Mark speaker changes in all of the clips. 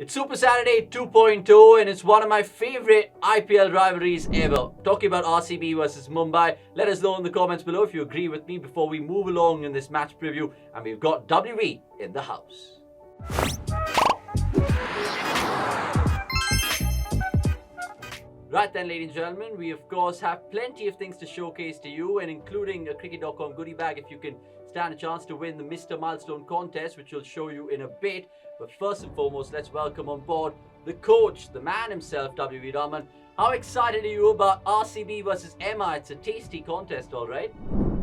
Speaker 1: It's Super Saturday 2.0 and it's one of my favorite IPL rivalries ever. Talking about RCB versus Mumbai. Let us know in the comments below if you agree with me before we move along in this match preview. And we've got WV in the house. Right then, ladies and gentlemen, we of course have plenty of things to showcase to you, and including a cricket.com goodie bag if you can stand a chance to win the Mr. Milestone contest, which we'll show you in a bit. But first and foremost, let's welcome on board the coach, the man himself, WV Raman. How excited are you about RCB versus MI? It's a tasty contest, all right?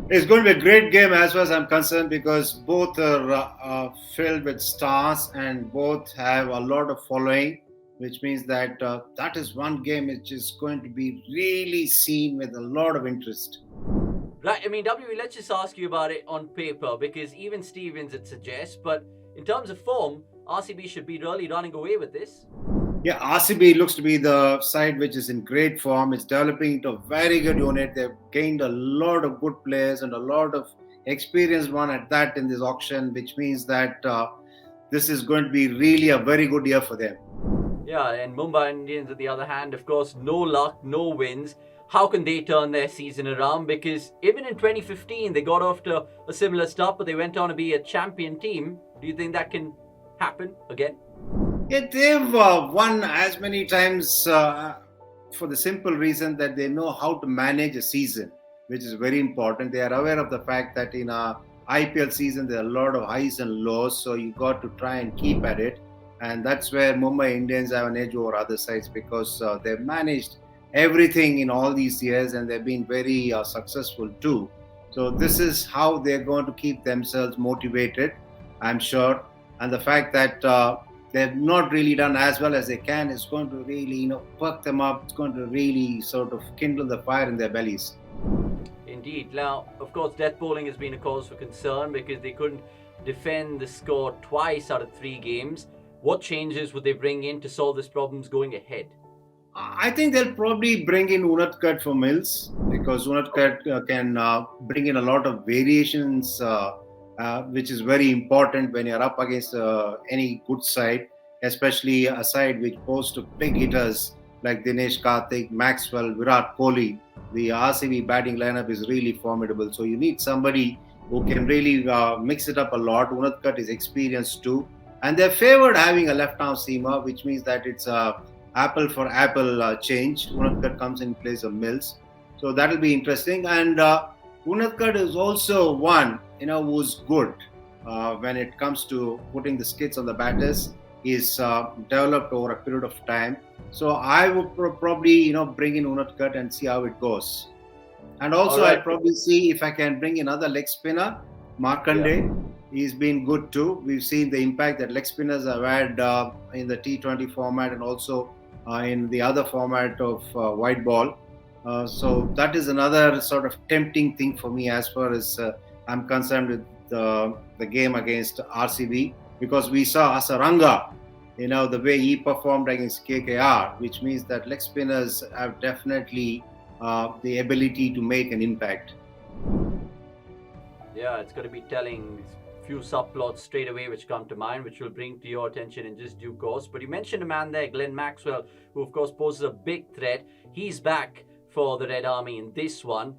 Speaker 2: It's going to be a great game as far as I'm concerned because both are filled with stars and both have a lot of following, which means that that is one game which is going to be really seen with a lot of interest.
Speaker 1: Right, I mean, WV, let's just ask you about it on paper because even Stevens it suggests, but in terms of form, RCB should be really running away with this.
Speaker 2: Yeah, RCB looks to be the side which is in great form. It's developing into a very good unit. They've gained a lot of good players and a lot of experienced one at that in this auction, which means that this is going to be really a very good year for them.
Speaker 1: Yeah, and Mumbai Indians, on the other hand, of course, no luck, no wins. How can they turn their season around? Because even in 2015, they got off to a similar start, but they went on to be a champion team. Do you think that can happen again?
Speaker 2: Yeah, they've won as many times for the simple reason that they know how to manage a season, which is very important. They are aware of the fact that in a IPL season, there are a lot of highs and lows, so you got to try and keep at it. And that's where Mumbai Indians have an edge over other sides because they've managed everything in all these years and they've been very successful too. So this is how they're going to keep themselves motivated, I'm sure. And the fact that they've not really done as well as they can is going to really, perk them up. It's going to really sort of kindle the fire in their bellies.
Speaker 1: Indeed. Now, of course, death bowling has been a cause for concern because they couldn't defend the score twice out of 3 games. What changes would they bring in to solve this problems going ahead?
Speaker 2: I think they'll probably bring in Unadkat for Mills because Unadkat can bring in a lot of variations, which is very important when you're up against any good side, especially a side which boasts to big hitters like Dinesh Karthik, Maxwell, Virat Kohli. The RCB batting lineup is really formidable. So you need somebody who can really mix it up a lot. Unadkat is experienced too. And they're favored having a left-arm seamer, which means that it's a apple for apple change. Unadkat comes in place of Mills. So that'll be interesting. And Unadkat is also one, who's good when it comes to putting the skids on the batters. He's developed over a period of time. So I would probably, bring in Unadkat and see how it goes. And also I'll probably see if I can bring in another leg spinner, Markande. Yeah. He's been good too. We've seen the impact that leg spinners have had in the T20 format and also in the other format of white ball. So that is another sort of tempting thing for me as far as I'm concerned with the game against RCB because we saw Hasaranga, the way he performed against KKR, which means that leg spinners have definitely the ability to make an impact.
Speaker 1: Yeah, it's going to be telling few subplots straight away which come to mind, which will bring to your attention in just due course. But you mentioned a man there, Glenn Maxwell, who of course poses a big threat. He's back for the Red Army in this one.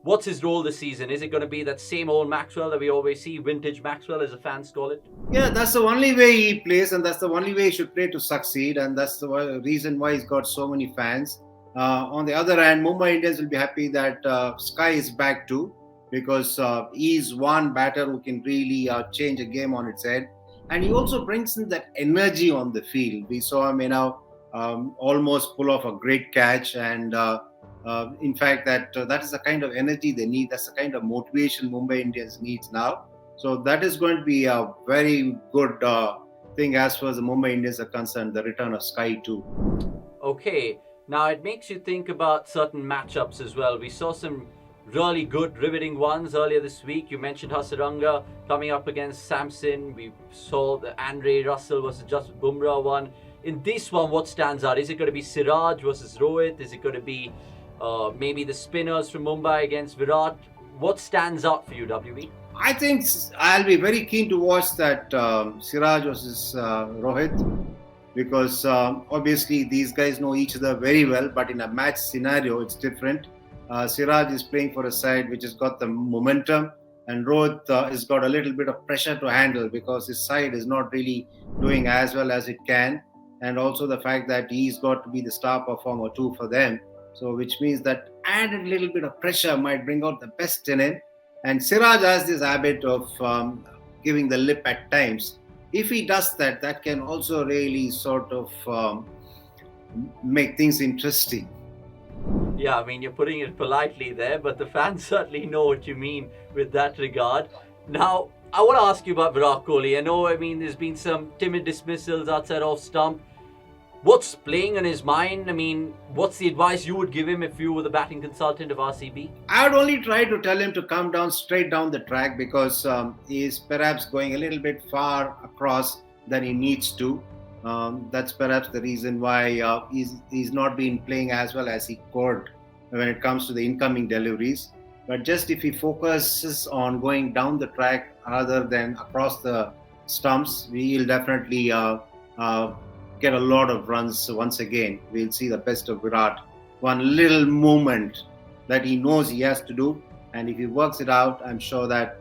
Speaker 1: What's his role this season? Is it going to be that same old Maxwell that we always see, vintage Maxwell as the fans call it?
Speaker 2: Yeah, that's the only way he plays and that's the only way he should play to succeed, and that's the reason why he's got so many fans. On the other hand, Mumbai Indians will be happy that Sky is back too, because he's one batter who can really change a game on its head. And he also brings in that energy on the field. We saw him, almost pull off a great catch. And in fact, that is the kind of energy they need. That's the kind of motivation Mumbai Indians needs now. So that is going to be a very good thing as far as the Mumbai Indians are concerned, the return of Sky too.
Speaker 1: Okay, now it makes you think about certain matchups as well. We saw some really good, riveting ones earlier this week. You mentioned Hasaranga coming up against Samson. We saw the Andre Russell versus Jasprit Bumrah one. In this one, what stands out? Is it going to be Siraj versus Rohit? Is it going to be maybe the spinners from Mumbai against Virat? What stands out for you, WB?
Speaker 2: I think I'll be very keen to watch that Siraj versus Rohit. because obviously these guys know each other very well, but in a match scenario, it's different. Siraj is playing for a side which has got the momentum, and Rohit has got a little bit of pressure to handle because his side is not really doing as well as it can, and also the fact that he's got to be the star performer too for them. So, which means that added little bit of pressure might bring out the best in him. And Siraj has this habit of giving the lip at times. If he does that, that can also really sort of make things interesting.
Speaker 1: Yeah, I mean, you're putting it politely there, but the fans certainly know what you mean with that regard. Now, I want to ask you about Virat Kohli. I know, I mean, there's been some timid dismissals outside off stump. What's playing on his mind? I mean, what's the advice you would give him if you were the batting consultant of RCB?
Speaker 2: I would only try to tell him to come down straight down the track because he is perhaps going a little bit far across than he needs to. That's perhaps the reason why he's not been playing as well as he could when it comes to the incoming deliveries. But just if he focuses on going down the track rather than across the stumps, we'll definitely get a lot of runs once again. We'll see the best of Virat. One little movement that he knows he has to do, and if he works it out, I'm sure that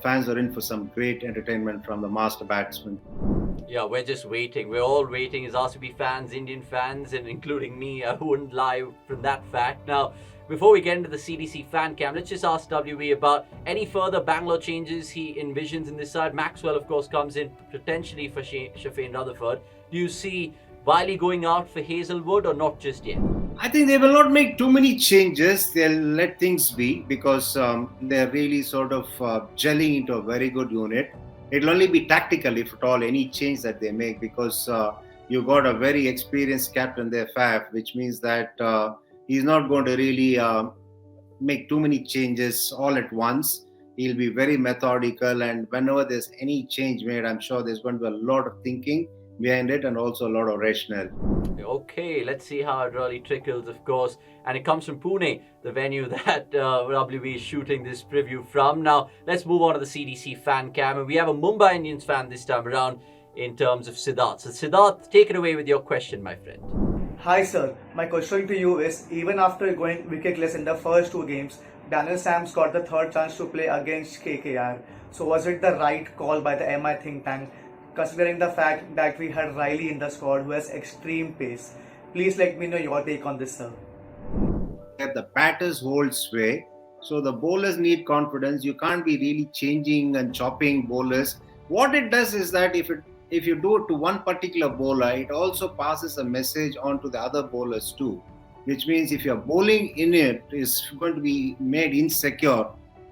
Speaker 2: fans are in for some great entertainment from the master batsman.
Speaker 1: Yeah, we're just waiting. We're all waiting as RCB fans, Indian fans, and including me. I wouldn't lie from that fact. Now, before we get into the CDC fan cam, let's just ask WV about any further Bangalore changes he envisions in this side. Maxwell, of course, comes in potentially for Shafeen Rutherford. Do you see Wiley going out for Hazelwood or not just yet?
Speaker 2: I think they will not make too many changes. They'll let things be because they're really sort of gelling into a very good unit. It'll only be tactical, if at all, any change that they make because you got a very experienced captain there, Faf, which means that he's not going to really make too many changes all at once. He'll be very methodical, and whenever there's any change made, I'm sure there's going to be a lot of thinking behind it and also a lot of rationale.
Speaker 1: Okay, let's see how it really trickles, of course. And it comes from Pune, the venue that WV is shooting this preview from. Now, let's move on to the CDC fan cam. And we have a Mumbai Indians fan this time around in terms of Siddharth. So, Siddharth, take it away with your question, my friend.
Speaker 3: Hi, sir. My question to you is, even after going wicketless in the first two games, Daniel Sams got the third chance to play against KKR. So, was it the right call by the MI think tank, considering the fact that we had Riley in the squad who has extreme pace? Please let me know your take on this, sir.
Speaker 2: The batters hold sway, so the bowlers need confidence. You can't be really changing and chopping bowlers. What it does is that if you do it to one particular bowler, it also passes a message on to the other bowlers too. Which means if your bowling in it is going to be made insecure,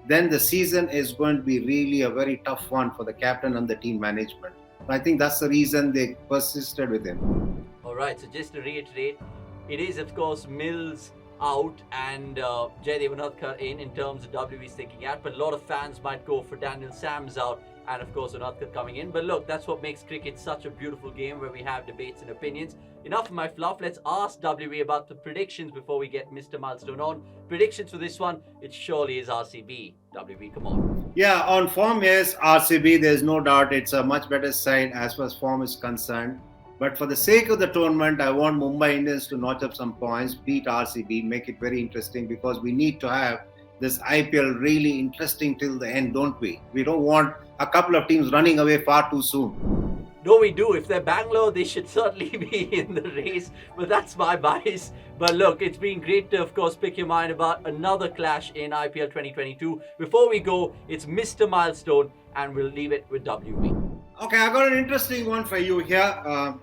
Speaker 2: then the season is going to be really a very tough one for the captain and the team management. I think that's the reason they persisted with him.
Speaker 1: All right, so just to reiterate, it is, of course, Mills out and Jaydev Unadkat in terms of WV's thinking out, but a lot of fans might go for Daniel Sams out and, of course, Unadkat coming in. But look, that's what makes cricket such a beautiful game where we have debates and opinions. Enough of my fluff. Let's ask WV about the predictions before we get Mr. Milestone on. Predictions for this one, it surely is RCB. WV, come on.
Speaker 2: Yeah, on form, yes, RCB, there's no doubt it's a much better side as far as form is concerned. But for the sake of the tournament, I want Mumbai Indians to notch up some points, beat RCB, make it very interesting because we need to have this IPL really interesting till the end, don't we? We don't want a couple of teams running away far too soon.
Speaker 1: No, we do. If they're Bangalore, they should certainly be in the race. But that's my bias. But look, it's been great to, of course, pick your mind about another clash in IPL 2022. Before we go, it's Mr. Milestone, and we'll leave it with WV.
Speaker 2: Okay, I got an interesting one for you here.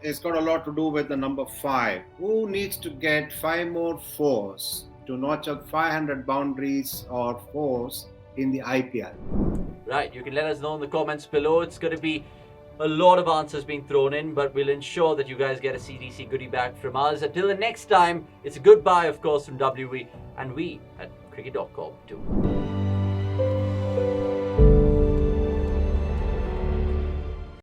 Speaker 2: It's got a lot to do with the number 5. Who needs to get 5 more fours to notch up 500 boundaries or fours in the IPL?
Speaker 1: Right, you can let us know in the comments below. It's going to be a lot of answers being thrown in, but we'll ensure that you guys get a CDC goodie bag from us. Until the next time, it's a goodbye, of course, from WV and we at cricket.com too.